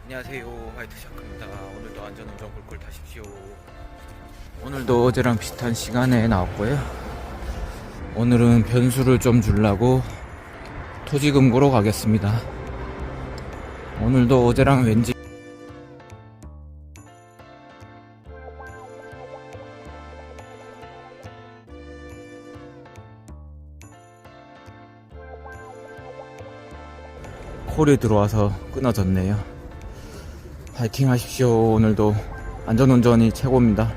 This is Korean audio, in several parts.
안녕하세요, 화이트 샤크입니다. 오늘도 안전운전 꿀꿀 타십시오. 오늘도 어제랑 비슷한 시간에 나왔고요. 오늘은 변수를 좀 주려고 토지금고로 가겠습니다. 오늘도 어제랑 왠지 콜이 들어와서 끊어졌네요. 파이팅 하십시오. 오늘도 안전운전이 최고입니다.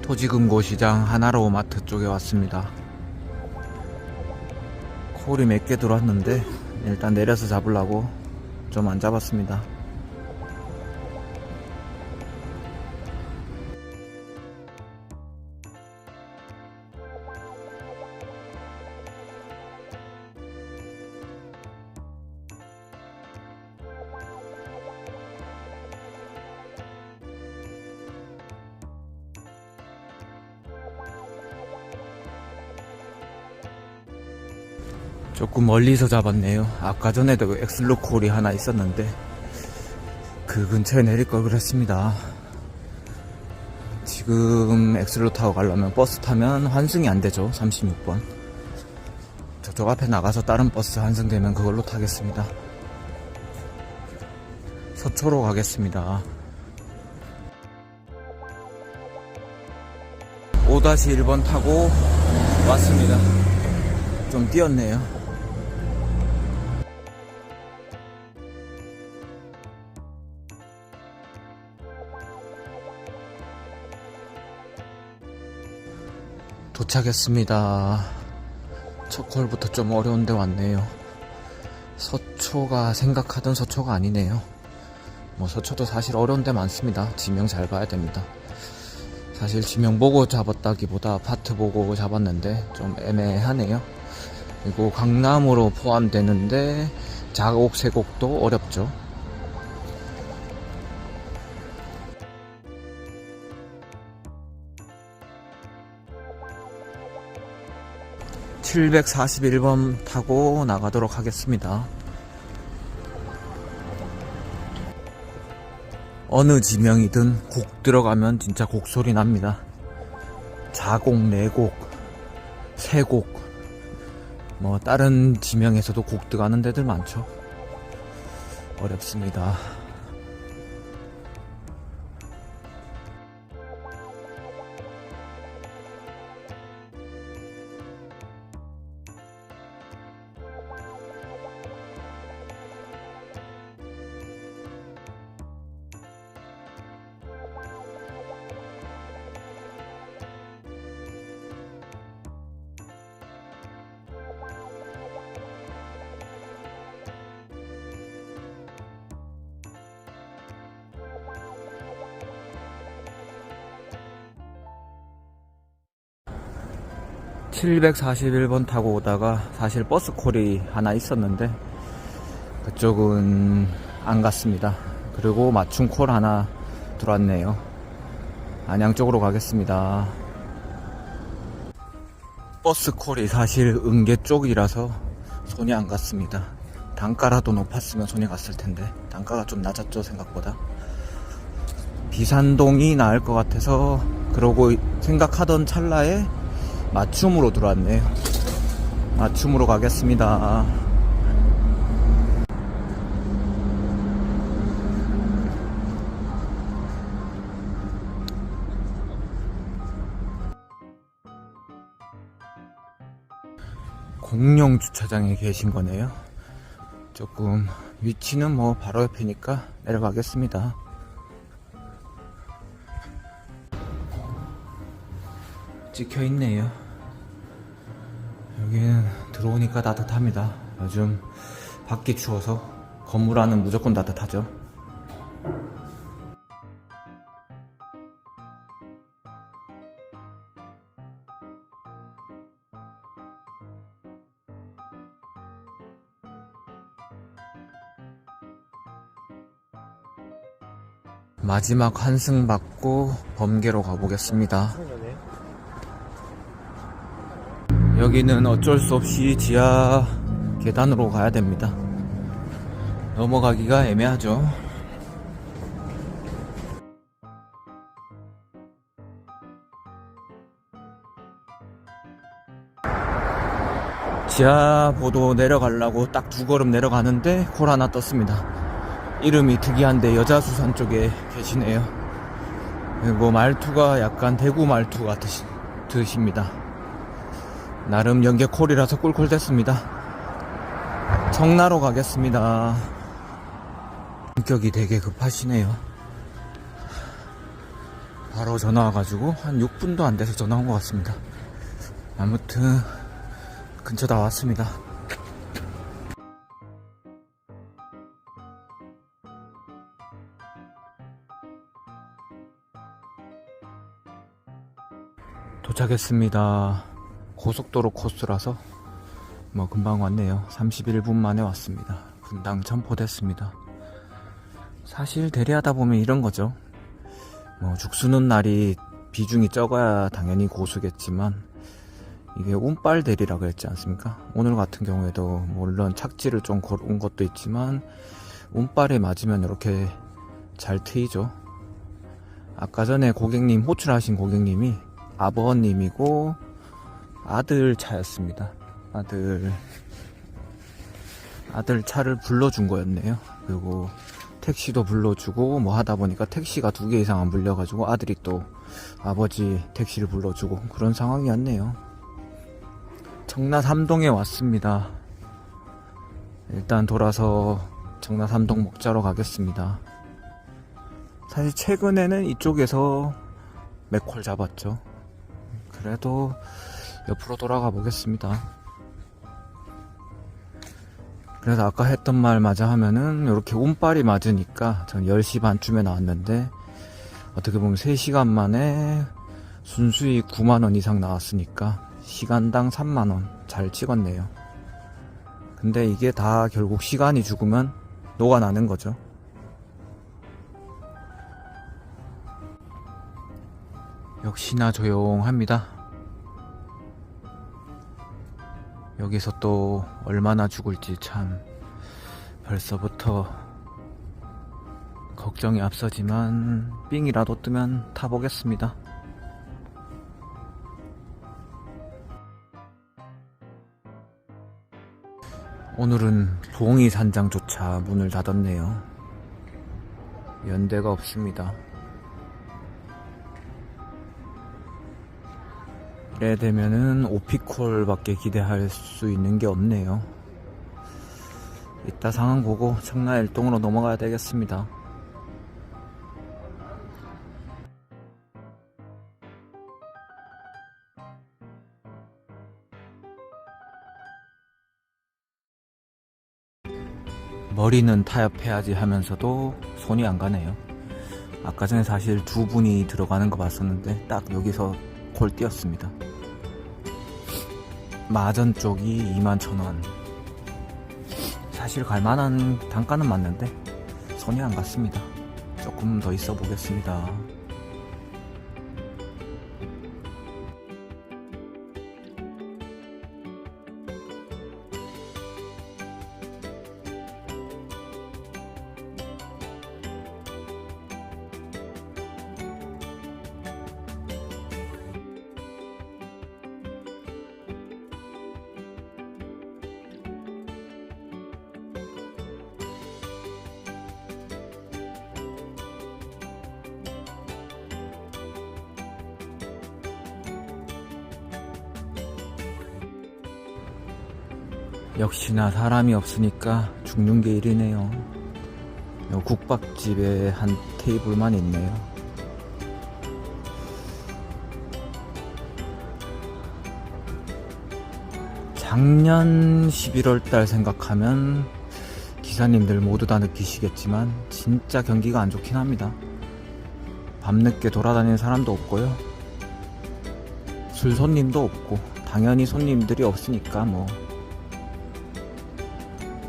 토지금고 시장 하나로마트 쪽에 왔습니다. 콜이 몇 개 들어왔는데 일단 내려서 잡으려고 좀 안 잡았습니다. 조금 멀리서 잡았네요. 아까 전에도 엑슬로콜이 하나 있었는데 그 근처에 내릴 걸 그랬습니다. 지금 엑슬로 타고 가려면 버스 타면 환승이 안 되죠. 36번. 저쪽 앞에 나가서 다른 버스 환승되면 그걸로 타겠습니다. 서초로 가겠습니다. 5-1번 타고 왔습니다. 좀 뛰었네요. 도착했습니다. 첫 콜부터 좀 어려운데 왔네요. 서초가 생각하던 서초가 아니네요. 뭐 서초도 사실 어려운 데 많습니다. 지명 잘 봐야 됩니다. 사실 지명 보고 잡았다기보다 아파트 보고 잡았는데 좀 애매하네요. 그리고 강남으로 포함되는데 자곡, 세곡도 어렵죠. (741번) 타고 나가도록 하겠습니다. 어느 지명이든 곡 들어가면 진짜 곡소리 납니다. 자곡, 내곡, 세곡, 뭐 다른 지명에서도 곡 들어가는 데들 많죠. 어렵습니다. (741번) 타고 오다가 사실 버스콜이 하나 있었는데 그쪽은 안 갔습니다. 그리고 맞춤콜 하나 들어왔네요. 안양 쪽으로 가겠습니다. 버스콜이 사실 은계 쪽이라서 손이 안 갔습니다. 단가라도 높았으면 손이 갔을 텐데 단가가 좀 낮았죠. 생각보다 비산동이 나을 것 같아서 그러고 생각하던 찰나에 맞춤으로 들어왔네요. 맞춤으로 가겠습니다. 공영 주차장에 계신 거네요. 조금 위치는 뭐 바로 옆이니까 내려가겠습니다. 찍혀 있네요. 여기는 들어오니까 따뜻합니다. 요즘 밖이 추워서 건물 안은 무조건 따뜻하죠. 마지막 한승 받고 범계로 가보겠습니다. 여기는 어쩔 수 없이 지하 계단으로 가야 됩니다. 넘어가기가 애매하죠. 지하보도 내려가려고 딱 2걸음 내려가는데 콜 하나 떴습니다. 이름이 특이한데 여자수산 쪽에 계시네요. 그리고 말투가 약간 대구 말투 같으십니다. 나름 연계 콜이라서 꿀콜 됐습니다. 청라로 가겠습니다. 성격이 되게 급하시네요. 바로 전화 와가지고 한 6분도 안 돼서 전화 온 것 같습니다. 아무튼 근처 다 왔습니다. 도착했습니다. 고속도로 코스라서 뭐 금방 왔네요. 31분 만에 왔습니다. 분당 점포됐습니다. 사실 대리하다 보면 이런 거죠. 뭐 죽수는 날이 비중이 적어야 당연히 고수겠지만 이게 운빨 대리라 그랬지 않습니까? 오늘 같은 경우에도 물론 착지를 좀 걸은 것도 있지만 운빨에 맞으면 이렇게 잘 트이죠. 아까 전에 고객님, 호출하신 고객님이 아버님이고 아들 차였습니다. 아들 차를 불러준 거였네요. 그리고 택시도 불러주고 뭐 하다 보니까 택시가 2개 이상 안 불려가지고 아들이 또 아버지 택시를 불러주고 그런 상황이었네요. 청라 3동에 왔습니다. 일단 돌아서 청라 3동 먹자로 가겠습니다. 사실 최근에는 이쪽에서 맥콜 잡았죠. 그래도 옆으로 돌아가 보겠습니다. 그래서 아까 했던 말 마저 하면은 이렇게 운빨이 맞으니까 전 10시 반쯤에 나왔는데 어떻게 보면 3시간 만에 순수익 9만원 이상 나왔으니까 시간당 3만원 잘 찍었네요. 근데 이게 다 결국 시간이 죽으면 녹아나는 거죠. 역시나 조용합니다. 여기서 또 얼마나 죽을지 참 벌써부터 걱정이 앞서지만 삥이라도 뜨면 타보겠습니다. 오늘은 봉이산장조차 문을 닫았네요. 연대가 없습니다. 이래 되면은 오피콜 밖에 기대할 수 있는 게 없네요. 이따 상황 보고 청라 일동으로 넘어가야 되겠습니다. 머리는 타협해야지 하면서도 손이 안 가네요. 아까 전에 사실 2분이 들어가는 거 봤었는데 딱 여기서 콜 띄었습니다. 마전 쪽이 21,000원. 사실 갈만한 단가는 맞는데 손이 안 갔습니다. 조금 더 있어 보겠습니다. 역시나 사람이 없으니까 죽는 게 일이네요. 국밥집에 한 테이블만 있네요. 작년 11월달 생각하면 기사님들 모두 다 느끼시겠지만 진짜 경기가 안 좋긴 합니다. 밤늦게 돌아다니는 사람도 없고요. 술 손님도 없고 당연히 손님들이 없으니까 뭐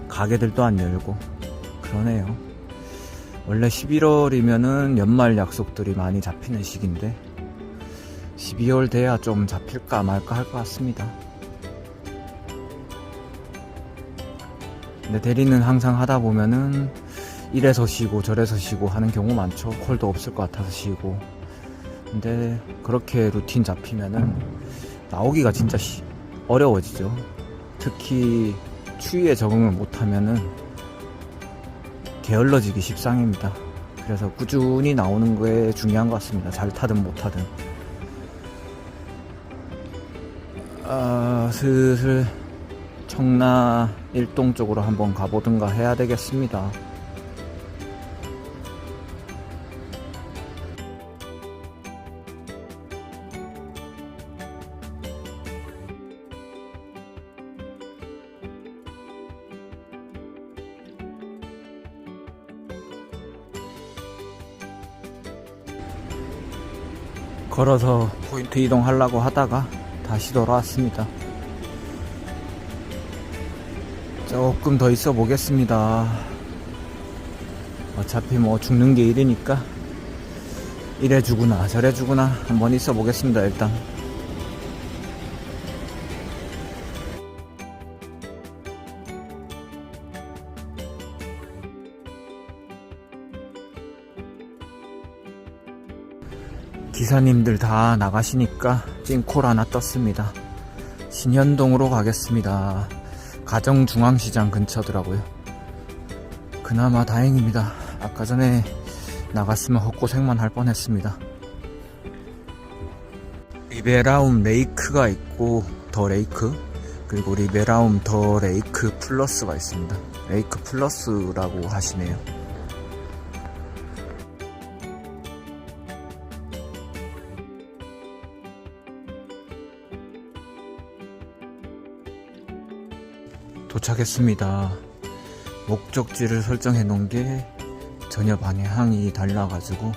가게들도 안 열고 그러네요. 원래 11월이면은 연말 약속들이 많이 잡히는 시기인데 12월 돼야 좀 잡힐까 말까 할 것 같습니다. 근데 대리는 항상 하다 보면은 이래서 쉬고 저래서 쉬고 하는 경우 많죠. 콜도 없을 것 같아서 쉬고. 근데 그렇게 루틴 잡히면은 나오기가 진짜 어려워지죠. 특히 추위에 적응을 못하면은 게을러지기 십상입니다. 그래서 꾸준히 나오는 게 중요한 것 같습니다. 잘 타든 못 타든. 슬슬 청라 일동 쪽으로 한번 가보든가 해야 되겠습니다. 걸어서 포인트 이동하려고 하다가 다시 돌아왔습니다. 조금 더 있어 보겠습니다. 어차피 뭐 죽는 게 일이니까 이래 주구나 저래 주구나 한번 있어 보겠습니다. 일단 기사님들 다 나가시니까 찐콜 하나 떴습니다. 신현동으로 가겠습니다. 가정중앙시장 근처더라고요. 그나마 다행입니다. 아까 전에 나갔으면 헛고생만 할 뻔했습니다. 리베라움 레이크가 있고 더 레이크, 그리고 리베라움 더 레이크 플러스가 있습니다. 레이크 플러스라고 하시네요. 도착했습니다. 목적지를 설정해 놓은 게 전혀 방향이 달라가지고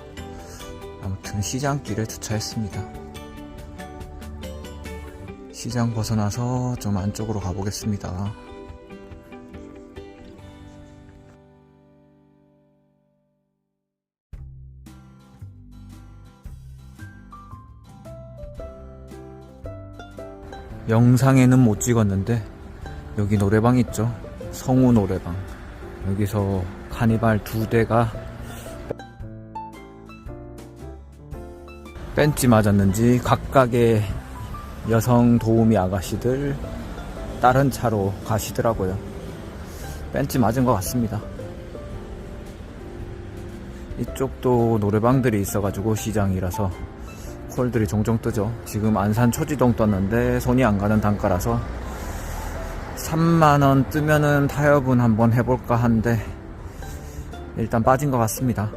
아무튼 시장길에 주차했습니다. 시장 벗어나서 좀 안쪽으로 가보겠습니다. 영상에는 못 찍었는데 여기 노래방 있죠. 성우 노래방. 여기서 카니발 2대가 벤치 맞았는지 각각의 여성 도우미 아가씨들 다른 차로 가시더라고요. 벤치 맞은 것 같습니다. 이쪽도 노래방들이 있어가지고 시장이라서 콜들이 종종 뜨죠. 지금 안산 초지동 떴는데 손이 안 가는 단가라서 3만원 뜨면은 타협은 한번 해볼까 한데 일단 빠진 것 같습니다.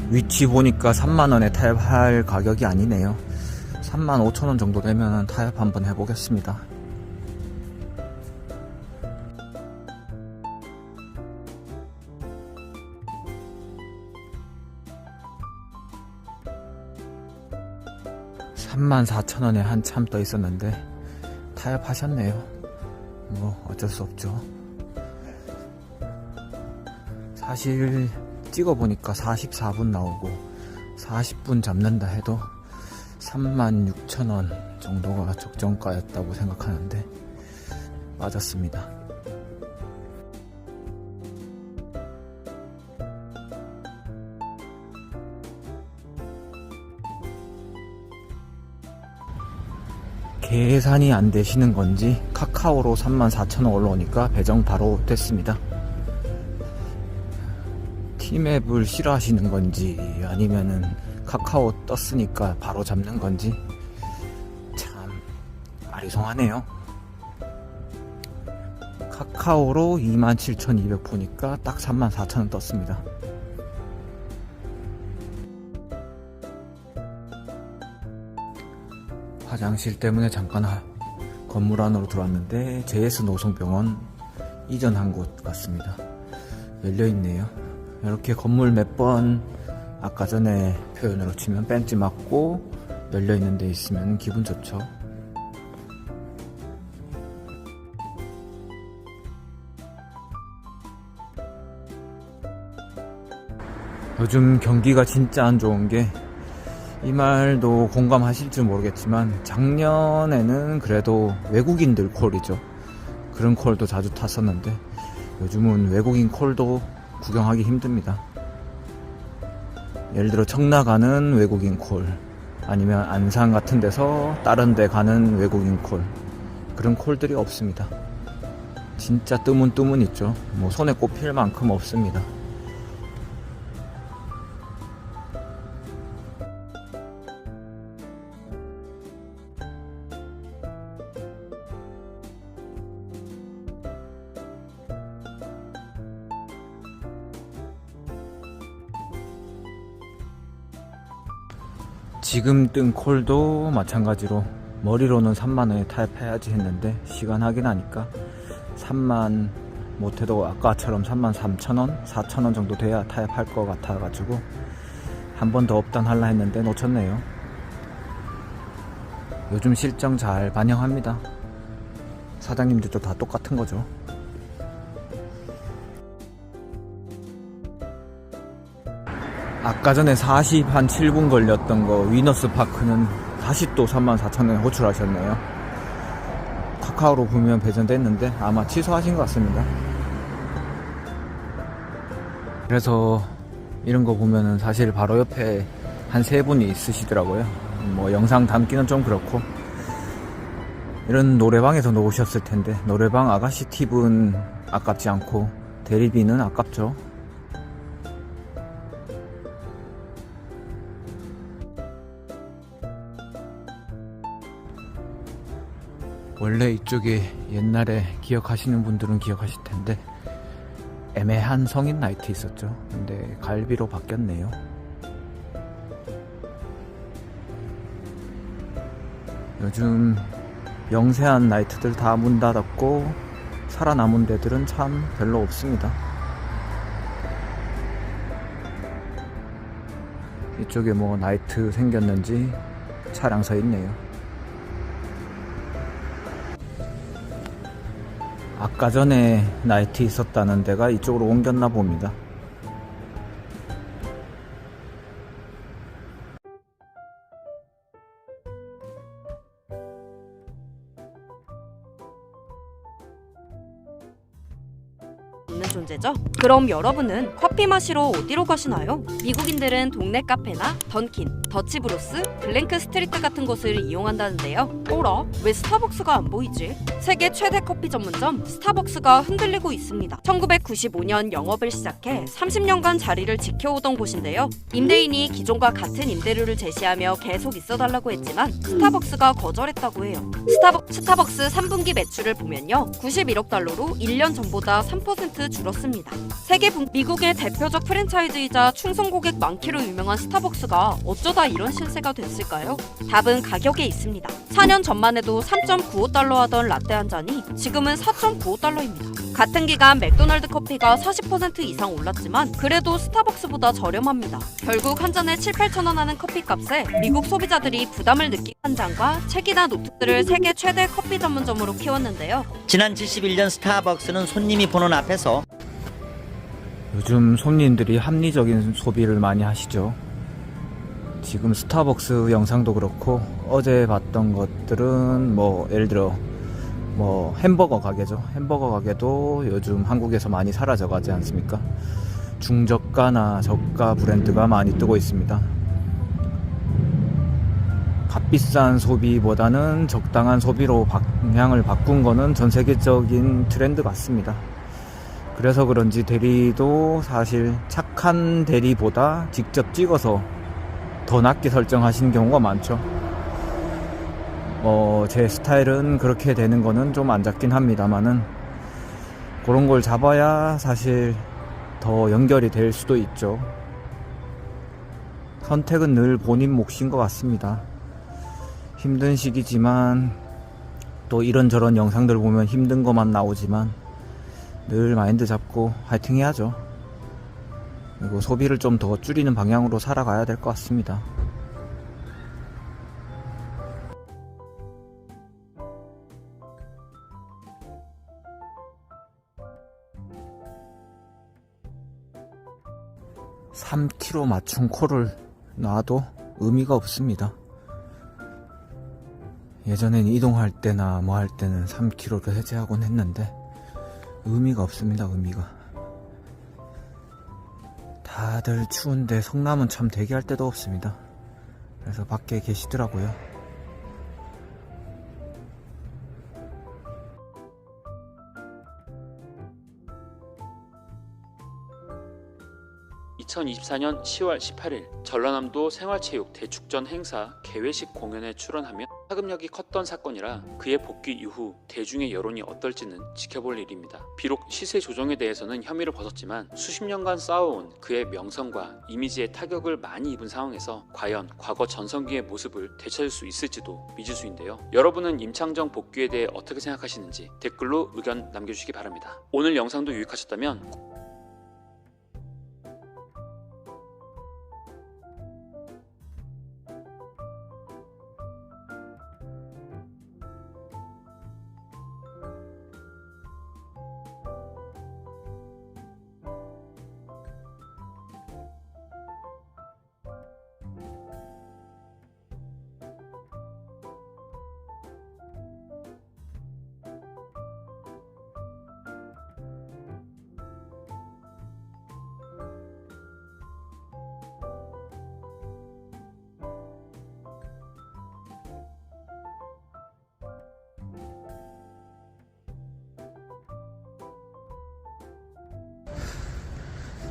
위치 보니까 3만원에 타협할 가격이 아니네요. 35,000원 정도 되면 타협 한번 해보겠습니다. (34,000원에) 한참 떠 있었는데 타협하셨네요. 뭐 어쩔 수 없죠. 사실 찍어보니까 44분 나오고 40분 잡는다 해도 36,000원 정도가 적정가였다고 생각하는데 맞았습니다. 계산이 안 되시는 건지 카카오로 34,000원 올라오니까 배정 바로 됐습니다. 티맵을 싫어하시는 건지 아니면은 카카오 떴으니까 바로 잡는 건지 참 아리송하네요. 카카오로 27,200 보니까 딱 34,000원 떴습니다. 화장실 때문에 잠깐 건물 안으로 들어왔는데 JS 노송병원 이전한 곳 같습니다. 열려있네요. 이렇게 건물 몇 번 아까 전에 표현으로 치면 벤치 맞고 열려있는 데 있으면 기분 좋죠. 요즘 경기가 진짜 안 좋은 게, 이 말도 공감하실지 모르겠지만 작년에는 그래도 외국인들 콜이죠. 그런 콜도 자주 탔었는데 요즘은 외국인 콜도 구경하기 힘듭니다. 예를 들어 청라 가는 외국인 콜, 아니면 안산 같은 데서 다른 데 가는 외국인 콜, 그런 콜들이 없습니다. 진짜 뜨문 있죠. 뭐 손에 꼽힐 만큼 없습니다. 지금 뜬 콜도 마찬가지로 머리로는 3만원에 타협해야지 했는데 시간 확인하니까 3만 못해도 아까처럼 33,000원, 4,000원 정도 돼야 타협할 것 같아가지고 한 번 더 업단할라 했는데 놓쳤네요. 요즘 실정 잘 반영합니다. 사장님들도 다 똑같은 거죠. 아까 전에 7분 걸렸던 거 위너스 파크는 다시 또 34,000원에 호출하셨네요. 카카오로 보면 배전됐는데 아마 취소하신 것 같습니다. 그래서 이런 거 보면은 사실 바로 옆에 한 3분이 있으시더라고요. 뭐 영상 담기는 좀 그렇고, 이런 노래방에서 놓으셨을 텐데 노래방 아가씨 팁은 아깝지 않고 대리비는 아깝죠. 원래 이쪽에 옛날에 기억하시는 분들은 기억하실 텐데 애매한 성인 나이트 있었죠. 근데 갈비로 바뀌었네요. 요즘 영세한 나이트들 다 문 닫았고 살아남은 데들은 참 별로 없습니다. 이쪽에 뭐 나이트 생겼는지 차량 서 있네요. 아까 전에 나이트 있었다는 데가 이쪽으로 옮겼나 봅니다. 있는 존재죠. 그럼 여러분은 커피 마시러 어디로 가시나요? 미국인들은 동네 카페나 던킨, 더치브로스, 블랭크 스트리트 같은 곳을 이용한다는데요. 어라? 왜 스타벅스가 안 보이지? 세계 최대 커피 전문점 스타벅스가 흔들리고 있습니다. 1995년 영업을 시작해 30년간 자리를 지켜오던 곳인데요. 임대인이 기존과 같은 임대료를 제시하며 계속 있어달라고 했지만 스타벅스가 거절했다고 해요. 스타벅스 3분기 매출을 보면요, 91억 달러로 1년 전보다 3% 줄었습니다. 미국의 대표적 프랜차이즈이자 충성 고객 많기로 유명한 스타벅스가 어쩌다 이런 신세가 됐을까요? 답은 가격에 있습니다. 4년 전만 해도 3.95달러 하던 라떼 한 잔이 지금은 4.95달러입니다. 같은 기간 맥도날드 커피가 40% 이상 올랐지만 그래도 스타벅스보다 저렴합니다. 결국 한 잔에 7-8천원 하는 커피값에 미국 소비자들이 부담을 느낀 한 잔과 책이나 노트들을 세계 최대 커피 전문점으로 키웠는데요. 지난 71년 스타벅스는 손님이 보는 앞에서 요즘 손님들이 합리적인 소비를 많이 하시죠. 지금 스타벅스 영상도 그렇고 어제 봤던 것들은 뭐 예를 들어 뭐 햄버거 가게죠. 햄버거 가게도 요즘 한국에서 많이 사라져가지 않습니까? 중저가나 저가 브랜드가 많이 뜨고 있습니다. 값비싼 소비보다는 적당한 소비로 방향을 바꾼 거는 전 세계적인 트렌드 같습니다. 그래서 그런지 대리도 사실 착한 대리보다 직접 찍어서 더 낮게 설정하시는 경우가 많죠. 제 스타일은 그렇게 되는 거는 좀 안 잡긴 합니다만은 그런 걸 잡아야 사실 더 연결이 될 수도 있죠. 선택은 늘 본인 몫인 것 같습니다. 힘든 시기지만 또 이런저런 영상들 보면 힘든 것만 나오지만 늘 마인드 잡고 화이팅 해야죠. 그리고 소비를 좀 더 줄이는 방향으로 살아가야 될 것 같습니다. 3km 맞춤 콜을 놔도 의미가 없습니다. 예전엔 이동할 때나 뭐 할 때는 3km를 해제하곤 했는데 의미가 없습니다. 의미가. 다들 추운데 성남은 참 대기할 데도 없습니다. 그래서 밖에 계시더라고요. (2024년 10월 18일) 전라남도 생활체육 대축전 행사 개회식 공연에 출연하며 파급력이 컸던 사건이라 그의 복귀 이후 대중의 여론이 어떨지는 지켜볼 일입니다. 비록 시세 조정에 대해서는 혐의를 벗었지만 수십 년간 쌓아온 그의 명성과 이미지에 타격을 많이 입은 상황에서 과연 과거 전성기의 모습을 되찾을 수 있을지도 미지수인데요. 여러분은 임창정 복귀에 대해 어떻게 생각하시는지 댓글로 의견 남겨주시기 바랍니다. 오늘 영상도 유익하셨다면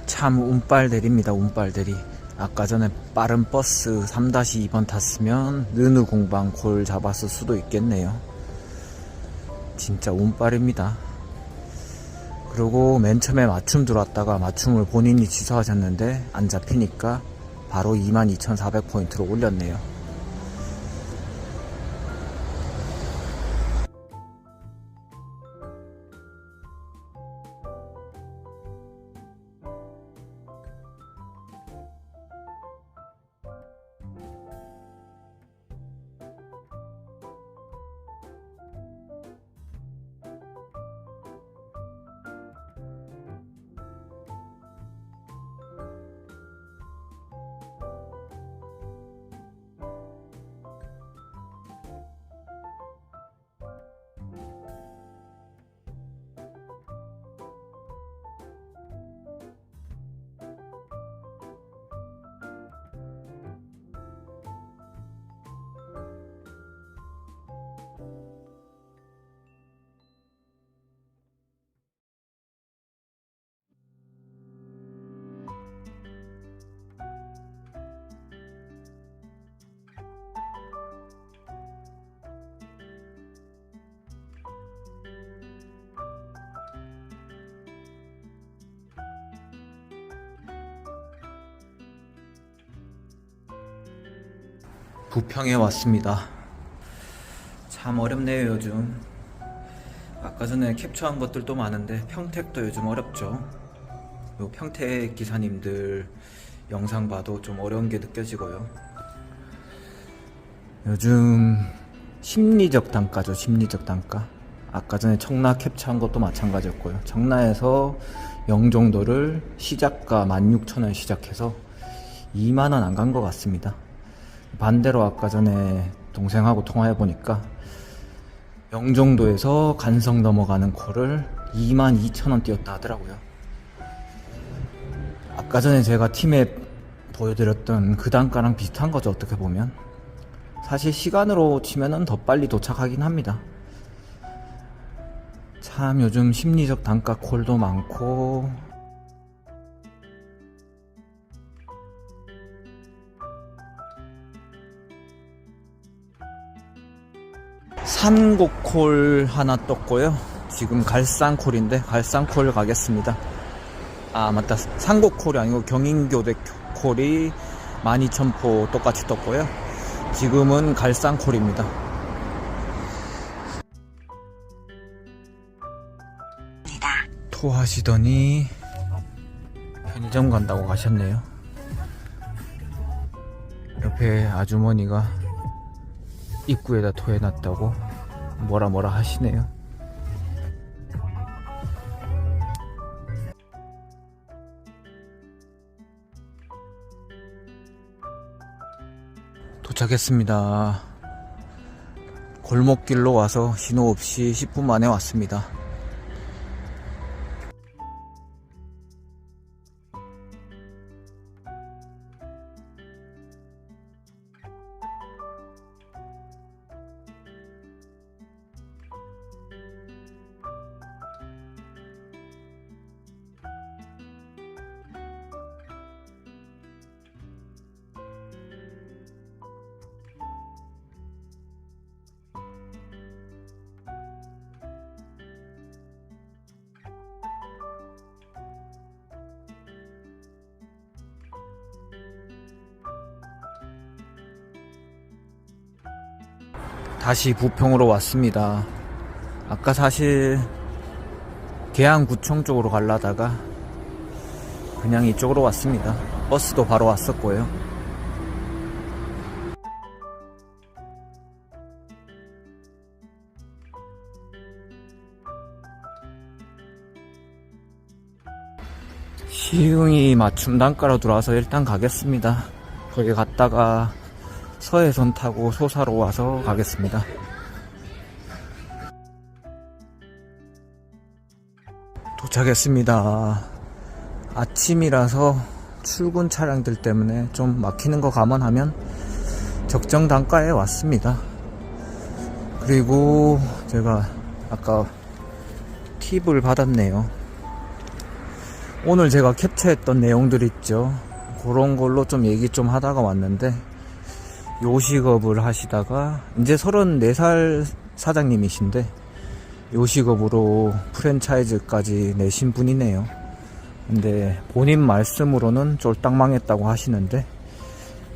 참 운빨대리입니다. 운빨대리. 아까 전에 빠른 버스 3-2번 탔으면 느느 공방 콜 잡았을 수도 있겠네요. 진짜 운빨입니다. 그리고 맨 처음에 맞춤 들어왔다가 맞춤을 본인이 취소하셨는데 안 잡히니까 바로 22,400포인트로 올렸네요. 부평에 왔습니다. 참 어렵네요 요즘. 아까 전에 캡처한 것들도 많은데 평택도 요즘 어렵죠. 요 평택 기사님들 영상 봐도 좀 어려운 게 느껴지고요. 요즘 심리적 단가죠. 심리적 단가. 아까 전에 청라 캡처한 것도 마찬가지였고요. 청라에서 영종도를 시작가 16,000원 시작해서 2만원 안 간 것 같습니다. 반대로 아까 전에 동생하고 통화해보니까 영종도에서 간성 넘어가는 콜을 22,000원 뛰었다 하더라고요. 아까 전에 제가 팀에 보여드렸던 그 단가랑 비슷한 거죠. 어떻게 보면 사실 시간으로 치면은 더 빨리 도착하긴 합니다. 참 요즘 심리적 단가 콜도 많고 산곡콜 하나 떴고요. 지금 갈산콜인데 갈산콜 가겠습니다. 아 맞다, 산곡콜이 아니고 경인교대 콜이 12,000포 똑같이 떴고요. 지금은 갈산콜입니다. 토하시더니 편의점 간다고 가셨네요. 옆에 아주머니가 입구에다 토해놨다고 뭐라 하시네요. 도착했습니다. 골목길로 와서 신호 없이 10분 만에 왔습니다. 다시 부평으로 왔습니다. 아까 사실 계양구청 쪽으로 가려다가 그냥 이쪽으로 왔습니다. 버스도 바로 왔었고요. 시흥이 맞춤 단가로 들어와서 일단 가겠습니다. 거기 갔다가 서해선 타고 소사로 와서 가겠습니다. 도착했습니다. 아침이라서 출근 차량들 때문에 좀 막히는 거 감안하면 적정 단가에 왔습니다. 그리고 제가 아까 팁을 받았네요. 오늘 제가 캡처했던 내용들 있죠. 그런 걸로 좀 얘기 좀 하다가 왔는데, 요식업을 하시다가 이제 34살 사장님이신데 요식업으로 프랜차이즈까지 내신 분이네요. 근데 본인 말씀으로는 쫄딱 망했다고 하시는데,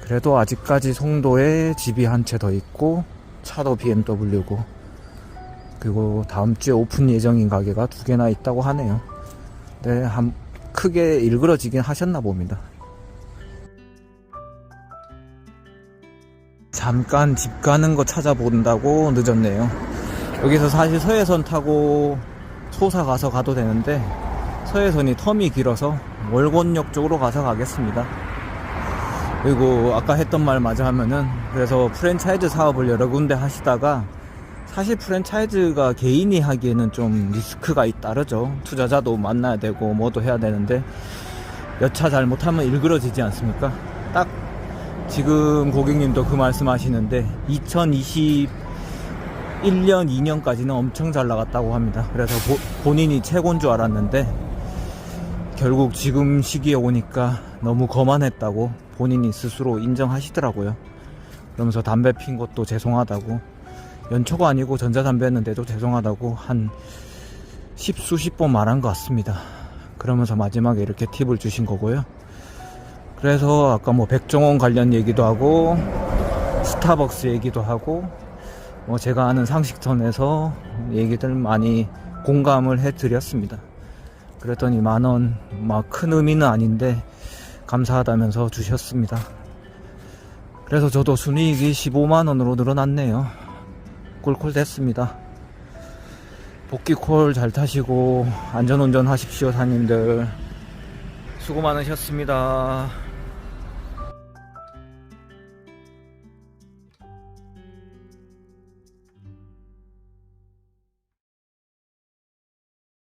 그래도 아직까지 송도에 집이 한 채 더 있고 차도 BMW고, 그리고 다음 주에 오픈 예정인 가게가 2개나 있다고 하네요. 네, 크게 일그러지긴 하셨나 봅니다. 잠깐 집 가는 거 찾아본다고 늦었네요. 여기서 사실 서해선 타고 소사 가서 가도 되는데, 서해선이 텀이 길어서 월곤역 쪽으로 가서 가겠습니다. 그리고 아까 했던 말 마저 하면은, 그래서 프랜차이즈 사업을 여러 군데 하시다가, 사실 프랜차이즈가 개인이 하기에는 좀 리스크가 따르죠. 투자자도 만나야 되고 뭐도 해야 되는데, 여차 잘못하면 일그러지지 않습니까? 딱 지금 고객님도 그 말씀 하시는데 2021년 2년까지는 엄청 잘 나갔다고 합니다. 그래서 본인이 최고인 줄 알았는데 결국 지금 시기에 오니까 너무 거만했다고 본인이 스스로 인정하시더라고요. 그러면서 담배 핀 것도 죄송하다고, 연초가 아니고 전자담배 했는데도 죄송하다고 한 십수십 번 말한 것 같습니다. 그러면서 마지막에 이렇게 팁을 주신 거고요. 그래서 아까 뭐 백종원 관련 얘기도 하고 스타벅스 얘기도 하고 뭐 제가 아는 상식선에서 얘기들 많이 공감을 해드렸습니다. 그랬더니 10,000원 막 큰 의미는 아닌데 감사하다면서 주셨습니다. 그래서 저도 순이익이 150,000원으로 늘어났네요. 꿀꿀 됐습니다. 복귀콜 잘 타시고 안전운전 하십시오. 사님들 수고 많으셨습니다.